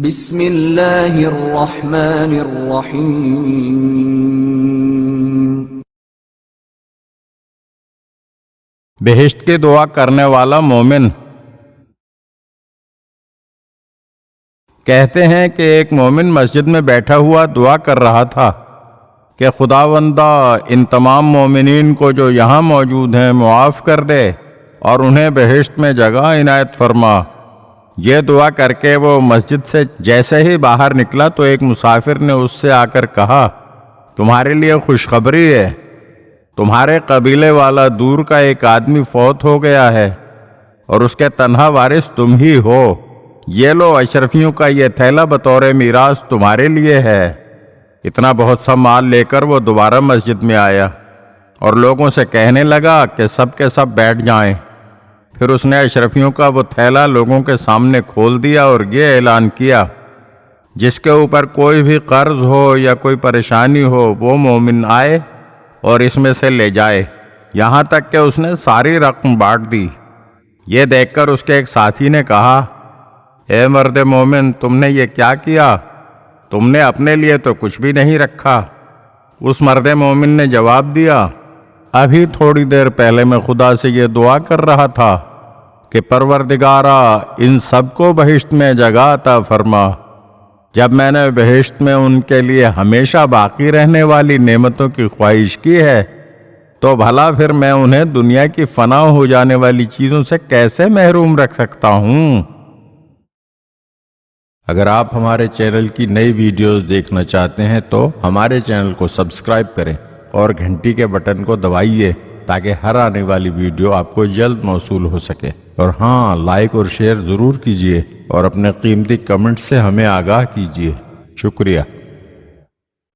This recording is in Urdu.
بسم اللہ الرحمن الرحیم۔ بہشت کی دعا کرنے والا مومن۔ کہتے ہیں کہ ایک مومن مسجد میں بیٹھا ہوا دعا کر رہا تھا کہ خداوندہ ان تمام مومنین کو جو یہاں موجود ہیں معاف کر دے اور انہیں بہشت میں جگہ عنایت فرما۔ یہ دعا کر کے وہ مسجد سے جیسے ہی باہر نکلا تو ایک مسافر نے اس سے آ کر کہا، تمہارے لیے خوشخبری ہے، تمہارے قبیلے والا دور کا ایک آدمی فوت ہو گیا ہے اور اس کے تنہا وارث تم ہی ہو۔ یہ لو اشرفیوں کا یہ تھیلا بطور میراث تمہارے لیے ہے۔ اتنا بہت سا مال لے کر وہ دوبارہ مسجد میں آیا اور لوگوں سے کہنے لگا کہ سب کے سب بیٹھ جائیں۔ پھر اس نے اشرفیوں کا وہ تھیلا لوگوں کے سامنے کھول دیا اور یہ اعلان کیا، جس کے اوپر کوئی بھی قرض ہو یا کوئی پریشانی ہو وہ مومن آئے اور اس میں سے لے جائے، یہاں تک کہ اس نے ساری رقم بانٹ دی۔ یہ دیکھ کر اس کے ایک ساتھی نے کہا، اے مرد مومن، تم نے یہ کیا کیا؟ تم نے اپنے لیے تو کچھ بھی نہیں رکھا۔ اس مرد مومن نے جواب دیا، ابھی تھوڑی دیر پہلے میں خدا سے یہ دعا کر رہا تھا کہ پروردگارا ان سب کو بہشت میں جگہ عطا فرما۔ جب میں نے بہشت میں ان کے لیے ہمیشہ باقی رہنے والی نعمتوں کی خواہش کی ہے تو بھلا پھر میں انہیں دنیا کی فنا ہو جانے والی چیزوں سے کیسے محروم رکھ سکتا ہوں؟ اگر آپ ہمارے چینل کی نئی ویڈیوز دیکھنا چاہتے ہیں تو ہمارے چینل کو سبسکرائب کریں اور گھنٹی کے بٹن کو دبائیے تاکہ ہر آنے والی ویڈیو آپ کو جلد موصول ہو سکے۔ اور ہاں، لائک اور شیئر ضرور کیجیے اور اپنے قیمتی کمنٹ سے ہمیں آگاہ کیجیے۔ شکریہ۔